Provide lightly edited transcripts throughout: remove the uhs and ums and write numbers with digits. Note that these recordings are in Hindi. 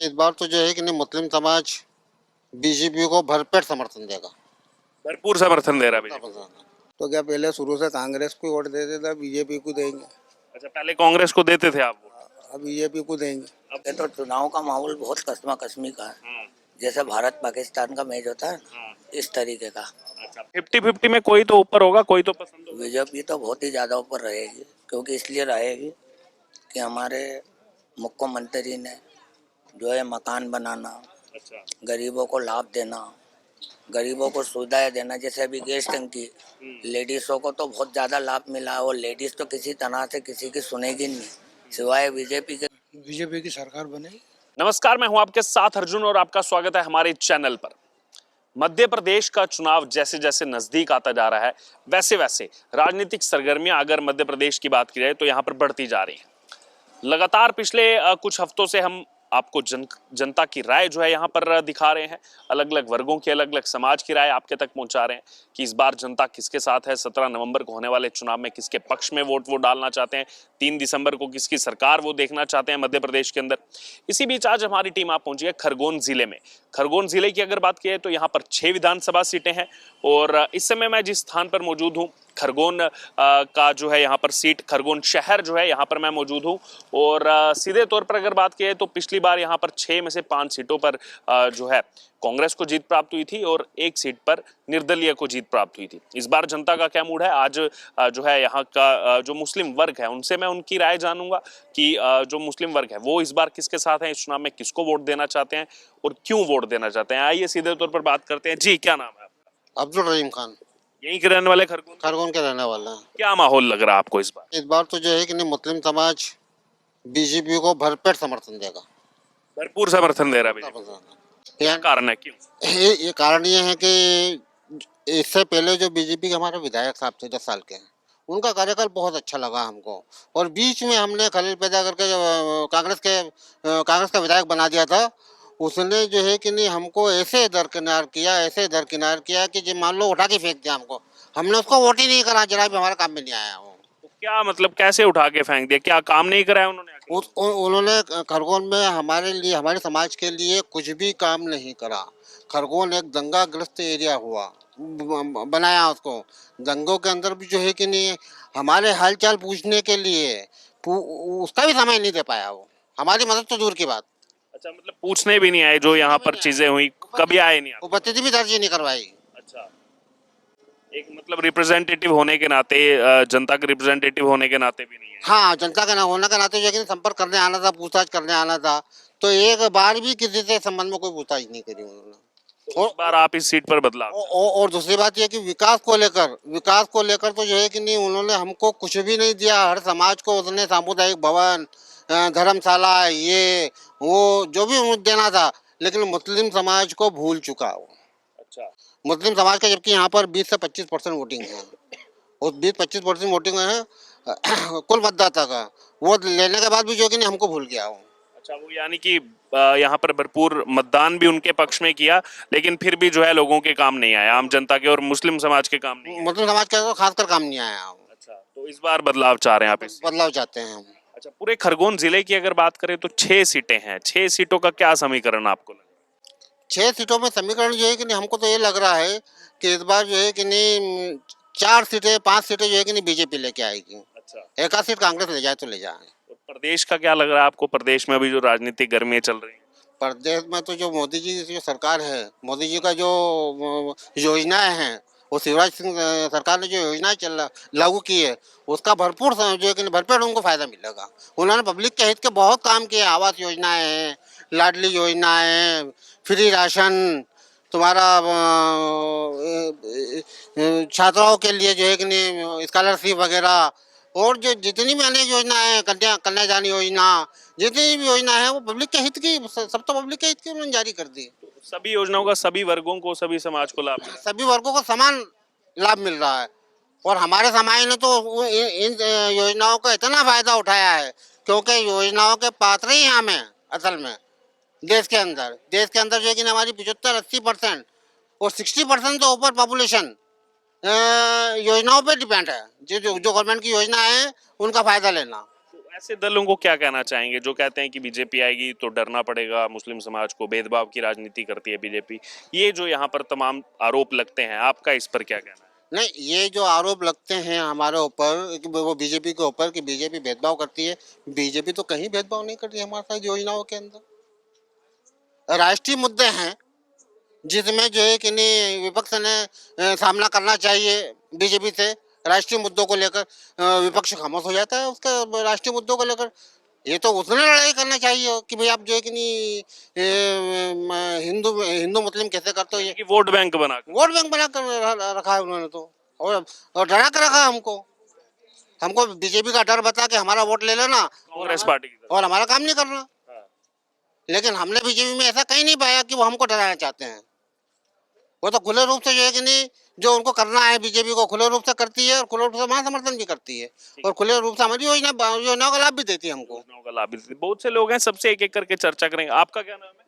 इस बार तो जो है कि नहीं मुस्लिम समाज बीजेपी को भरपेट समर्थन देगा। भरपूर समर्थन दे रहा है बीजेपी। तो क्या पहले शुरू से कांग्रेस को वोट देते थे, बीजेपी को देंगे। अच्छा, पहले कांग्रेस को देते थे आप वोट। अब बीजेपी को देंगे। ये तो चुनाव का माहौल बहुत कस्मा कस्मी का है। जैसे भारत पाकिस्तान का मैच होता है ना, इस तरीके का। अच्छा, 50-50 में कोई तो ऊपर होगा, कोई तो पसंद होगा। बीजेपी तो बहुत ही ज्यादा ऊपर रहेगी, क्योंकि इसलिए रहेगी कि हमारे मुख्यमंत्री ने जो है मकान बनाना, अच्छा, गरीबों को लाभ देना, गरीबों को सुविधाएं देना। जैसे अभी गैस टंकी, लेडीजों को तो बहुत ज्यादा लाभ मिला है, और लेडीज तो किसी तरह से किसी की सुनेगी नहीं सिवाय बीजेपी के। बीजेपी की सरकार बने। नमस्कार, मैं हूं आपके साथ अर्जुन और आपका स्वागत है हमारे चैनल पर। मध्य प्रदेश का चुनाव जैसे जैसे नजदीक आता जा रहा है, वैसे वैसे राजनीतिक सरगर्मियां अगर मध्य प्रदेश की बात की जाए तो यहां पर बढ़ती जा रही हैं। लगातार पिछले कुछ हफ्तों से हम आपको जनता की राय जो है यहाँ पर दिखा रहे हैं। अलग अलग वर्गों की, अलग अलग समाज की राय आपके तक पहुंचा रहे हैं कि इस बार जनता किसके साथ है, 17 नवंबर को होने वाले चुनाव में किसके पक्ष में वोट वो डालना चाहते हैं, 3 दिसंबर को किसकी सरकार वो देखना चाहते हैं मध्य प्रदेश के अंदर। इसी बीच आज हमारी टीम आप पहुंची है खरगोन जिले में। खरगोन जिले की अगर बात की जाए तो यहाँ पर 6 विधानसभा सीटें हैं, और इस समय मैं जिस स्थान पर मौजूद हूँ, खरगोन का जो है यहाँ पर सीट, खरगोन शहर जो है यहाँ पर मैं मौजूद हूँ। और सीधे तौर पर अगर बात की जाए तो पिछली बार यहाँ पर 6 में से 5 सीटों पर जो है कांग्रेस को जीत प्राप्त हुई थी, और 1 सीट पर निर्दलीय को जीत प्राप्त हुई थी। इस बार जनता का क्या मूड है, आज जो है यहाँ का जो मुस्लिम वर्ग है उनसे मैं उनकी राय जानूंगा कि जो मुस्लिम वर्ग है वो इस बार किसके साथ है, इस चुनाव में किसको वोट देना चाहते हैं और क्यों वोट देना चाहते हैं। आइए सीधे तौर पर बात करते हैं। जी, क्या नाम है आपका? अब्दुल रहीम खान, यहीं के रहने वाले खरगोन? खरगोन के रहने वाला है। क्या माहौल लग रहा है आपको इस बार? इस बार तो जो है कि नहीं मुस्लिम समाज बीजेपी को भरपेट समर्थन देगा। भरपूर समर्थन दे रहा है बीजेपी। क्या कारण है, क्यों? ये कारण ये है कि इससे पहले जो बीजेपी के हमारे विधायक साहब थे 10 साल के, उनका कार्यकाल बहुत अच्छा लगा हमको, और बीच में हमने खलल पैदा करके जो कांग्रेस का विधायक बना दिया था, उसने जो है कि नहीं हमको ऐसे दरकिनार किया कि जो मान लो उठा के फेंक दिया हमको। हमने उसको वोट ही नहीं करा, जरा भी हमारे काम में नहीं आया वो। तो क्या मतलब, कैसे उठा के फेंक दिया? क्या काम नहीं कराया उन्होंने आके? उन्होंने खरगोन में हमारे लिए, हमारे समाज के लिए कुछ भी काम नहीं करा। खरगोन एक दंगाग्रस्त एरिया हुआ, बनाया उसको। दंगों के अंदर भी जो है कि नहीं हमारे हालचाल पूछने के लिए उसका भी समय नहीं दे पाया वो। हमारी मदद तो दूर की बात, अच्छा, मतलब पूछने भी नहीं आए जो यहाँ पर चीजें हुई, कभी आए नहीं आप? उपस्थिति भी दर्ज नहीं करवाई। अच्छा, एक मतलब रिप्रेजेंटेटिव होने के नाते, जनता के रिप्रेजेंटेटिव होने के नाते भी नहीं है। हाँ, जनता का होने के नाते जो है कि संपर्क करने आना था, पूछताछ करने आना था, तो एक बार भी किसी से संबंध में कोई पूछताछ नहीं करी उन्होंने। तो इस बार आप इस सीट पर बदलाव? और दूसरी बात यह कि विकास को लेकर तो जो है कि नहीं उन्होंने हमको कुछ भी नहीं दिया। हर समाज को उसने सामुदायिक भवन, धर्मशाला, ये वो जो भी उन्हें देना था, लेकिन मुस्लिम समाज को भूल चुका वो। अच्छा, मुस्लिम समाज का जबकि यहाँ पर 20 से 25% वोटिंग है, उस 20-25% वोटिंग है कुल मतदाता का, वो लेने के बाद भी जो है कि नहीं हमको भूल गया वो। अच्छा, वो यानी कि यहाँ पर भरपूर मतदान भी उनके पक्ष में किया, लेकिन फिर भी जो है लोगों के काम नहीं आया, आम जनता के और मुस्लिम समाज के काम नहीं आए। मुस्लिम समाज का तो खासकर काम नहीं आया वो। अच्छा, तो इस बार बदलाव चाह रहे हैं आप? इस बदलाव चाहते हैं हम। अच्छा, पूरे खरगोन जिले की अगर बात करें तो 6 सीटें हैं। 6 सीटों का क्या समीकरण आपको लगा? 6 सीटों में समीकरण जो है कि नहीं हमको तो ये लग रहा है कि इस बार जो है कि नहीं 4 सीटें 5 सीटें जो है कि नहीं बीजेपी लेके आएगी। अच्छा, एक आध सीट कांग्रेस ले जाए तो ले जाए। तो प्रदेश का क्या लग रहा है आपको? प्रदेश में अभी जो राजनीतिक गर्मियां चल रही हैं, प्रदेश में तो जो मोदी जी की जो सरकार है, मोदी जी का जो योजनाएं हैं, वो शिवराज सिंह सरकार ने जो योजनाएं लागू की है, उसका भरपूर जो है कि भरपूर उनको फायदा मिलेगा। उन्होंने पब्लिक के हित के बहुत काम किए। आवास योजनाएं हैं, लाडली योजनाएं हैं, फ्री राशन, तुम्हारा छात्राओं के लिए जो है कि नहीं स्कॉलरशिप वगैरह, और जो जितनी भी अनेक योजनाएं हैं, कन्यादान योजना, जितनी भी योजना है वो पब्लिक के हित की, सब तो पब्लिक के हित की उन्होंने जारी कर दी। सभी योजनाओं का सभी वर्गों को, सभी समाज को लाभ मिला। सभी वर्गों को समान लाभ मिल रहा है, और हमारे समाज ने तो इन योजनाओं का इतना फायदा उठाया है, क्योंकि योजनाओं के पात्र ही हम हैं असल में। देश के अंदर जो है कि हमारी 75-80% और 60% तो ऊपर पॉपुलेशन योजनाओं पे डिपेंड है। जो गवर्नमेंट की योजना है उनका फायदा लेना। तो ऐसे दलों को क्या कहना चाहेंगे जो कहते हैं कि बीजेपी आएगी तो डरना पड़ेगा, मुस्लिम समाज को, भेदभाव की राजनीति करती है बीजेपी, ये जो यहाँ पर तमाम आरोप लगते हैं, आपका इस पर क्या कहना है? नहीं, ये जो आरोप लगते हैं हमारे ऊपर कि वो बीजेपी के ऊपर कि बीजेपी भेदभाव करती है, बीजेपी तो कहीं भेदभाव नहीं करती हमारे साथ योजनाओं के अंदर। राष्ट्रीय मुद्दे हैं जिसमें जो है कि नहीं विपक्ष ने सामना करना चाहिए बीजेपी से। राष्ट्रीय मुद्दों को लेकर विपक्ष खामोश हो जाता है, उसका राष्ट्रीय मुद्दों को लेकर। ये तो उसने लड़ाई करना चाहिए कि भाई आप जो है कि नहीं हिंदू हिंदू मुस्लिम कैसे करते हो, ये कि वोट बैंक बना कर। वोट बैंक बना कर रखा है उन्होंने तो। और डरा कर रखा है हमको। हमको बीजेपी का डर बता के हमारा वोट ले लेना कांग्रेस पार्टी की तरफ। और हमारा काम नहीं करना। हाँ। लेकिन हमने बीजेपी में ऐसा कहीं नहीं पाया कि वो हमको डराना चाहते हैं। वो तो खुले रूप से जो है कि नहीं जो उनको करना है बीजेपी को खुले रूप से करती है और खुले रूप से हमारा समर्थन भी करती है और खुले रूप से हमारी योजनाओं का लाभ भी देती है हमको। योजनाओं का लाभ भी- बहुत से लोग हैं, सबसे एक एक करके चर्चा करेंगे। आपका क्या नाम है?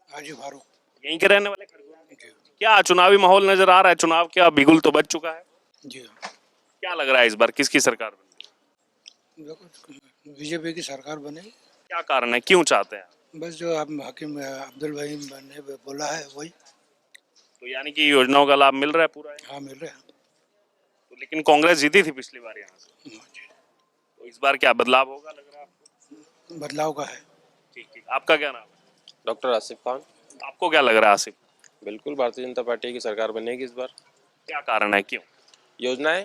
हाजी फारूक यहीं के रहने वाले खरगोन? जी क्या चुनावी माहौल नजर आ रहा है? चुनाव क्या बिगुल तो बच चुका है? जी क्या लग रहा है इस बार किसकी सरकार बनेगी? देखो बीजेपी की सरकार बने, क्या कारण है, क्यों चाहते हैं? बस जो अब हकीम अब्दुल भाई ने बोला है वही। तो यानी कि योजनाओं का लाभ मिल रहा है पूरा है? हाँ मिल रहे हैं। तो लेकिन कांग्रेस जीती थी पिछली बार यहाँ से, हाँ जी, तो इस बार क्या बदलाव होगा लग रहा है आपको? बदलाव का है। ठीक ठीक, आपका क्या नाम है? डॉक्टर आसिफ खान। आपको क्या लग रहा है आसिफ? बिल्कुल भारतीय जनता पार्टी की सरकार बनेगी इस बार। क्या कारण है, क्यों? योजनाएं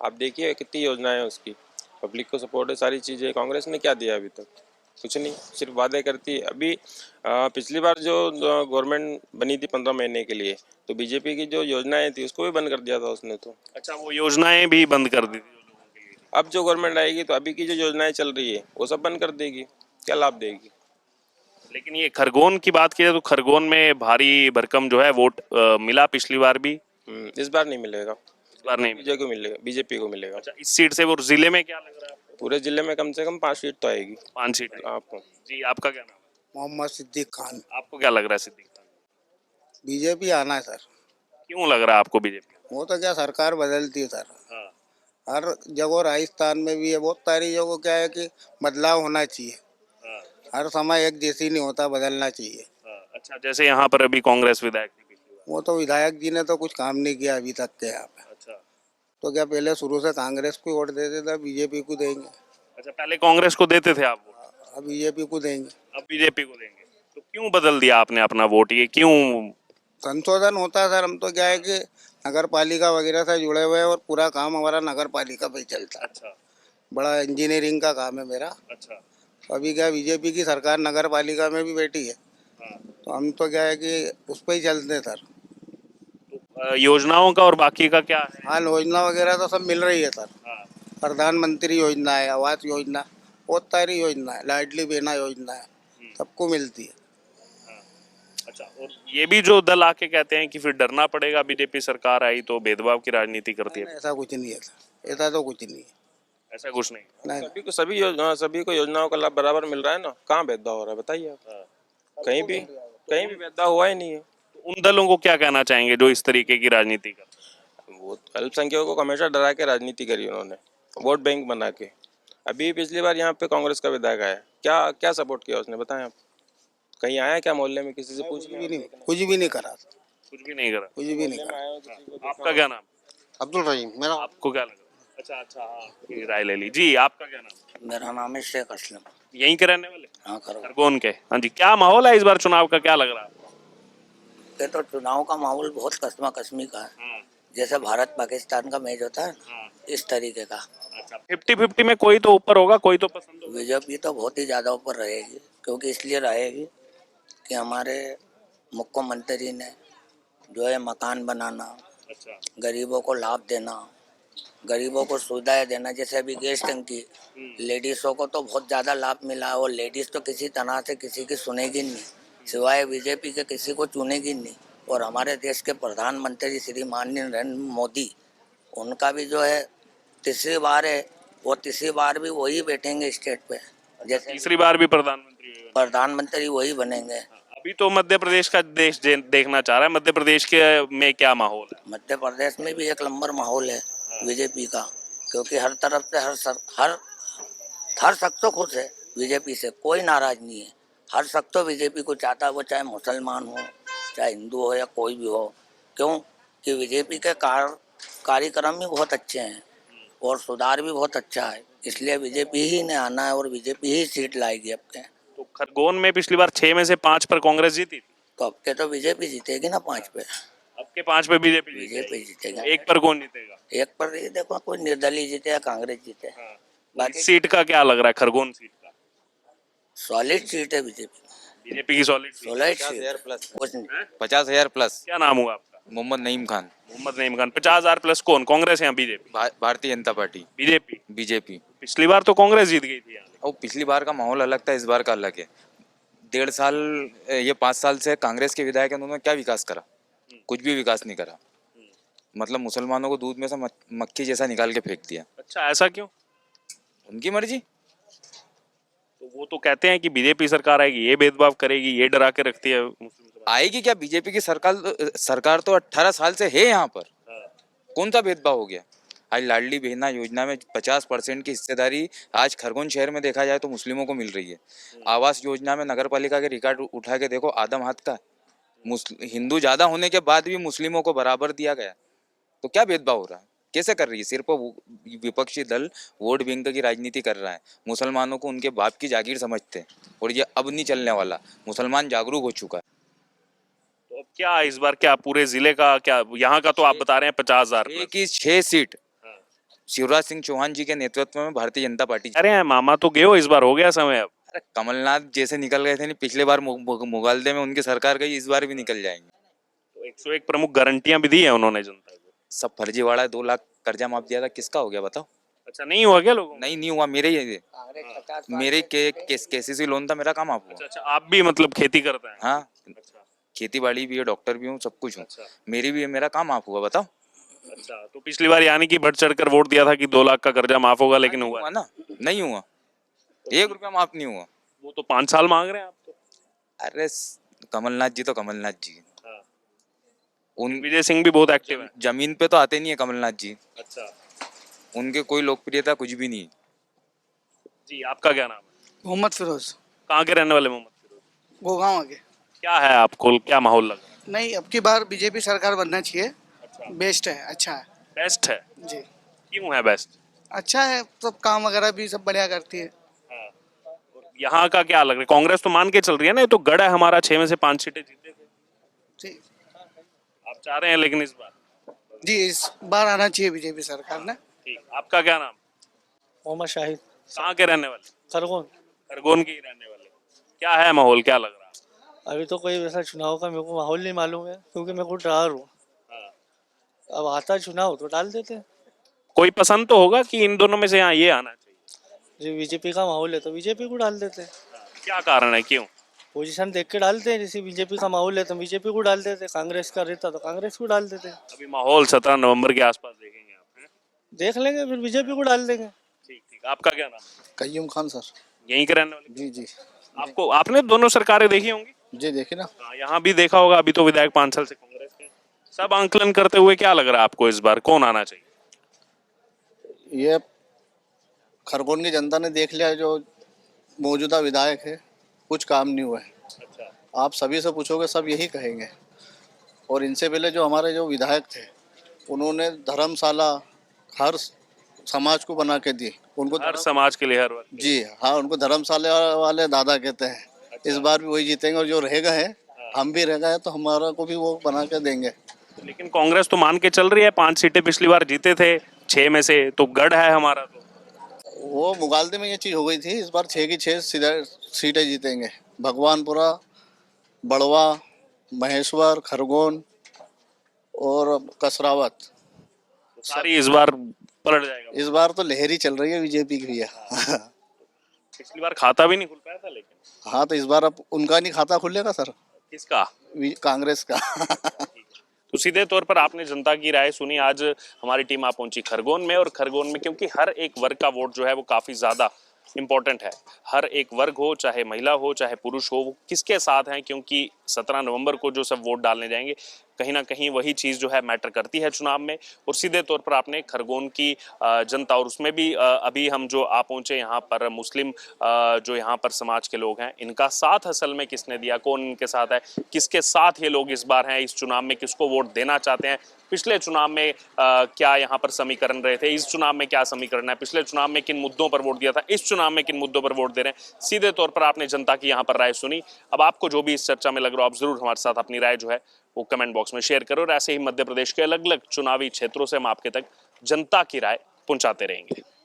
आप देखिए कितनी योजनाएं हैं उसकी, पब्लिक को सपोर्ट है, सारी चीज़ें। कांग्रेस ने क्या दिया अभी तक? कुछ नहीं, सिर्फ वादे करती है। अभी पिछली बार जो गवर्नमेंट बनी थी 15 महीने के लिए, तो बीजेपी की जो योजनाएं थी उसको भी बंद कर दिया था उसने तो। अच्छा, वो योजनाएं भी बंद कर दी थी जो लोगों के लिए। अब जो गवर्नमेंट आएगी तो अभी की जो योजनाएं चल रही है वो सब बंद कर देगी, क्या लाभ देगी? लेकिन ये खरगोन की बात की जाए तो खरगोन में भारी भरकम जो है वोट मिला पिछली बार भी, इस बार नहीं मिलेगा, इस बार नहीं मिला। बीजेपी को मिलेगा। अच्छा, इस सीट से वो जिले में क्या लग रहा है आपको? पूरे जिले में कम से कम 5 सीट तो आएगी 5 सीट है। आपको। जी, आपका क्या नाम है? मोहम्मद सिद्दीक खान। आपको क्या लग रहा है सिद्दीक खान? बीजेपी आना है सर। क्यों लग रहा है आपको बीजेपी? वो तो क्या सरकार बदलती है सर, हाँ, हर जगह राजस्थान में भी है, बहुत सारी जगह क्या है कि बदलाव होना चाहिए। हाँ, हर समय एक जैसी नहीं होता, बदलना चाहिए। हाँ। अच्छा, जैसे यहाँ पर अभी कांग्रेस विधायक थी पिछली बार। वो तो विधायक जी ने तो कुछ काम नहीं किया अभी तक के यहाँ पे। अच्छा, तो क्या पहले शुरू से कांग्रेस को वोट देते थे, बीजेपी को देंगे, अच्छा, पहले कांग्रेस को देते थे आप वोट, अब बीजेपी को देंगे। अब बीजेपी को देंगे, तो क्यों बदल दिया आपने अपना वोट, ये क्यों? संशोधन होता है सर। हम तो क्या है कि नगर पालिका वगैरह से जुड़े हुए हैं और पूरा काम हमारा नगर पालिका पे ही चलता है। अच्छा, बड़ा इंजीनियरिंग का काम है मेरा। अच्छा, तो अभी क्या बीजेपी की सरकार नगर पालिका में भी बैठी है, हाँ। तो हम तो क्या है कि उस पर ही चलते हैं सर। तो योजनाओं का और बाकी का क्या है? हाँ, योजना वगैरह तो सब मिल रही है सर। हाँ, प्रधानमंत्री योजना है, आवास योजना, बहुत सारी योजना है, लाडली बहना योजना है, सबको मिलती है। अच्छा, और ये भी जो दल आके कहते हैं कि फिर डरना पड़ेगा, बीजेपी सरकार आई तो भेदभाव की राजनीति करती है, ऐसा कुछ नहीं है सर, ऐसा तो कुछ नहीं है। ऐसा कुछ नहीं। नहीं, सभी को योजनाओं का लाभ बराबर मिल रहा है ना, कहाँ भेदभाव हो रहा है बताइए आप? कहीं भी भेदभाव हुआ ही नहीं है। तो उन दलों को क्या कहना चाहेंगे जो इस तरीके की राजनीति करते हैं? वो अल्पसंख्यकों को हमेशा डरा के राजनीति करी उन्होंने, वोट बैंक बना के। अभी पिछली बार यहाँ पे कांग्रेस का विधायक आया, क्या क्या सपोर्ट किया उसने बताएं आप? कहीं आया क्या मोहल्ले में? किसी से पूछ कुछ भी नहीं, कुछ भी नहीं करा, कुछ भी नहीं करा। कुछ भी नहीं करा। आपका क्या नाम? अब्दुल रहीम मेरा। आपको क्या लग रहा है? अच्छा, अच्छा, हाँ, आपकी राय ले ली। जी, आपका क्या नाम? मेरा नाम है शेख असलम। यहीं के रहने वाले? हाँ करो। खरगोन के। हाँ जी, क्या माहौल है इस बार चुनाव का, क्या लग रहा है? ये तो चुनाव का माहौल बहुत कस्मा कस्मी का है, हाँ, जैसे भारत पाकिस्तान का मैच होता है ना, हाँ। इस तरीके का। अच्छा, 50-50 में कोई तो ऊपर होगा, कोई तो पसंद होगा। बीजेपी तो बहुत ही ज़्यादा ऊपर रहेगी, क्योंकि इसलिए रहेगी कि हमारे मुख्यमंत्री ने जो है मकान बनाना, अच्छा, गरीबों को लाभ देना, गरीबों को सुविधाएं देना, जैसे अभी गैस टंकी, लेडीज़ों को तो बहुत ज़्यादा लाभ मिला, और लेडीज़ तो किसी तरह से किसी की सुनेगी नहीं, सिवाय बीजेपी के किसी को चुनेगी नहीं। और हमारे देश के प्रधानमंत्री श्री माननीय नरेंद्र मोदी, उनका भी जो है तीसरी बार है, वो तीसरी बार भी वही बैठेंगे स्टेट पे, जैसे तीसरी बार भी प्रधानमंत्री होगा। प्रधानमंत्री वही बनेंगे। अभी तो मध्य प्रदेश का देश देखना चाह रहा है, मध्य प्रदेश के में क्या माहौल है? मध्य प्रदेश में भी एक नंबर माहौल है बीजेपी का, क्योंकि हर तरफ से हर हर शख्स तो खुश है बीजेपी से, कोई नाराज नहीं है। हर शख्स तो बीजेपी को चाहता है, वो चाहे मुसलमान हो चाहे हिंदू हो या कोई भी हो। क्यों कि बीजेपी के कार्यक्रम भी बहुत अच्छे हैं और सुधार भी बहुत अच्छा है, इसलिए बीजेपी ही ने आना है और बीजेपी ही सीट लाएगी अपने। तो खरगोन में पिछली बार 6 में से 5 पर कांग्रेस जीती थी, तो अब के तो बीजेपी जीतेगी ना 5 पे, अब के 5 पे बीजेपी बीजेपी जीतेगा। एक पर कौन जीतेगा? एक पर ये देखो, कोई निर्दलीय जीते या कांग्रेस जीते, हाँ। बाकी सीट का क्या लग रहा है खरगोन सीट का? सॉलिड सीट है बीजेपी, बीजेपी की solid seat. Solid 50,000 seat plus, कुछ नहीं। 50,000 प्लस। क्या नाम हुआ आपका? मोहम्मद नईम खान, मोहम्मद नईम खान। 50,000 प्लस कौन, कांग्रेस या BJP? Bharatiya Janata party, BJP. BJP. पिछली बार तो कांग्रेस जीत गई थी यहाँ। और पिछली बार का माहौल अलग था, इस बार का अलग है। 1.5 साल, ये 5 साल से कांग्रेस के विधायक हैं, उन्होंने क्या विकास करा? कुछ भी विकास नहीं करा। मतलब मुसलमानों को दूध में से मक्खी जैसा निकाल के फेंक दिया। अच्छा, ऐसा क्यों? उनकी मर्जी। तो वो तो कहते हैं कि बीजेपी सरकार आएगी ये भेदभाव करेगी, ये डरा के रखती है मुस्लिम समाज आएगी क्या? बीजेपी की सरकार तो 18 साल से है यहाँ पर। को। कौन सा भेदभाव हो गया? आज लाडली बहना योजना में 50% की हिस्सेदारी आज खरगोन शहर में देखा जाए तो मुस्लिमों को मिल रही है। आवास योजना में नगर पालिका के रिकॉर्ड उठा के देखो, आदम हाथ का हिंदू ज्यादा होने के बाद भी मुस्लिमों को बराबर दिया गया। तो क्या भेदभाव हो रहा है? कैसे कर रही है? सिर्फ विपक्षी दल वोट बैंक की राजनीति कर रहा है। मुसलमानों को उनके बाप की जागीर समझते हैं और ये अब नहीं चलने वाला। मुसलमान जागरूक हो चुका है। तो अब क्या इस बार, क्या पूरे जिले का, क्या यहाँ का तो आप बता रहे हैं 50,000 एक ही 6 सीट शिवराज सिंह चौहान जी के नेतृत्व में भारतीय जनता पार्टी। अरे हैं मामा, तो गए हो, इस बार हो गया समय अब। अरे कमलनाथ जैसे निकल गए थे नहीं पिछले बार मुगालदे में उनकी सरकार गई, इस बार भी निकल जाएंगे। तो 101 प्रमुख गारंटियां भी दी है उन्होंने जनता को। सब फर्जीवाड़ा है। 2 लाख कर्जा माफ दिया था, किसका हो गया बताओ? अच्छा, नहीं हुआ क्या लोगों को? नहीं हुआ। मेरे केसीसी लोन था, मेरा काम आप हुआ। अच्छा अच्छा, आप भी मतलब खेती करते हैं? हाँ, अच्छा खेती बाड़ी भी है, डॉक्टर भी हूँ, सब कुछ हूँ। अच्छा मेरी भी मेरा काम आप हुआ बताओ? अच्छा। तो पिछली बार यानी कि बढ़ चढ़कर वोट दिया था कि 2 लाख का कर्जा माफ होगा, लेकिन नहीं हुआ हुआ ना, नहीं हुआ। 1 रुपया माफ नहीं हुआ। वो तो 5 साल मांग रहे हैं आप तो। अरे कमलनाथ जी तो कमलनाथ जी, हाँ। उन विजय सिंह भी बहुत एक्टिव है। जमीन पे तो आते नहीं है कमलनाथ जी। अच्छा उनके कोई लोकप्रियता कुछ भी नहीं। जी, आपका क्या नाम है? मोहम्मद फिरोज, कहाँ के रहने वाले मोहम्मद फिरोज? गोगांव आगे। क्या है आपको, क्या माहौल लग रहा है? नहीं, अब की बार बीजेपी सरकार बनना चाहिए। अच्छा, बेस्ट है, अच्छा है बेस्ट है। जी। क्यों है बेस्ट? अच्छा है, सब काम वगैरह भी सब बढ़िया करती है। यहाँ का क्या लग रहा है? कांग्रेस तो मान के चल रही है ना, ये तो गढ़ है हमारा, 6 में से 5 सीटें जीते थे। जी आप चाह रहे हैं लेकिन इस बार? जी, इस बार आना चाहिए बीजेपी सरकार ने। ठीक। आपका क्या नाम? मोहम्मद शाहिद, कहाँ के रहने वाले? खरगोन। खरगोन के ही रहने वाले। क्या है माहौल, क्या लग रहा है? अभी तो कोई वैसा चुनाव का मेरे को माहौल नहीं मालूम है, क्योंकि मैं खुद ड्राइवर हूँ। अब आता चुनाव तो डाल देते हैं। कोई पसंद तो होगा कि इन दोनों में से यहाँ ये आना चाहिए। जो बीजेपी का माहौल है तो बीजेपी को डाल देते हैं। क्या कारण है, क्यों? पोजीशन देख के डालते हैं, जैसे बीजेपी का माहौल है तो बीजेपी को डाल देते हैं, कांग्रेस का रहता तो कांग्रेस को डाल देते हैं। अभी माहौल 17 नवंबर के आसपास देखेंगे आप, हैं? देख लेंगे, फिर बीजेपी को डाल देंगे। ठीक ठीक। आपका क्या नाम? कय्यूम खान सर। यहीं के रहने वाले? जी जी आपको, आपने दोनों सरकारें देखी होंगी। जी, देखिए ना। हाँ, यहाँ भी देखा होगा। अभी तो विधायक 5 साल से कांग्रेस के। सब आंकलन करते हुए क्या लग रहा है आपको, इस बार कौन आना चाहिए? ये खरगोन की जनता ने देख लिया, जो मौजूदा विधायक है कुछ काम नहीं हुआ है। अच्छा आप सभी से पूछोगे, सब यही कहेंगे। और इनसे पहले जो हमारे जो विधायक थे, उन्होंने धर्मशाला हर समाज को बना के दी। उनको हर समाज के लिए, हर वर्ग के जी हाँ, उनको धर्मशाला वाले दादा कहते हैं। इस बार भी वही जीतेंगे और जो रहेगा है, हम भी रह गए तो हमारा को भी वो बना के देंगे। लिए। लेकिन कांग्रेस तो मान के चल रही है 5 सीटें पिछली बार जीते थे, 6 में से तो गढ़ है हमारा। तो वो मुगालदे में ये चीज़ हो गई थी। इस बार 6 की 6 सीटें जीतेंगे। भगवानपुरा, बड़वा, महेश्वर, खरगोन और कसरावत। सारी इस बार पलट जाएगा। इस बार तो लहरी चल रही है बीजेपी की भैया। पिछली बार खाता भी नहीं खुल पाया था, लेकिन हाँ, तो इस बार अब उनका नहीं खाता खुलेगा सर, किसका? कांग्रेस का। तो सीधे तौर पर आपने जनता की राय सुनी। आज हमारी टीम आ पहुंची खरगोन में, और खरगोन में क्योंकि हर एक वर्ग का वोट जो है वो काफी ज्यादा इंपॉर्टेंट है। हर एक वर्ग हो, चाहे महिला हो चाहे पुरुष हो, वो किसके साथ हैं, क्योंकि 17 नवंबर को जो सब वोट डालने जाएंगे, कहीं ना कहीं वही चीज़ जो है मैटर करती है चुनाव में। और सीधे तौर पर आपने खरगोन की जनता, और उसमें भी अभी हम जो आ पहुंचे यहाँ पर मुस्लिम जो यहाँ पर समाज के लोग हैं, इनका साथ असल में किसने दिया, कौन इनके साथ है, किसके साथ ये लोग इस बार हैं, इस चुनाव में किसको वोट देना चाहते हैं, पिछले चुनाव में क्या यहाँ पर समीकरण रहे थे, इस चुनाव में क्या समीकरण है, पिछले चुनाव में किन मुद्दों पर वोट दिया था, इस चुनाव में किन मुद्दों पर वोट दे रहे हैं। सीधे तौर पर आपने जनता की यहाँ पर राय सुनी। अब आपको जो भी इस चर्चा में लग रहा हो, आप जरूर हमारे साथ अपनी राय जो है वो कमेंट बॉक्स में शेयर करो, और ऐसे ही मध्य प्रदेश के अलग अलग चुनावी क्षेत्रों से हम आपके तक जनता की राय पहुंचाते रहेंगे।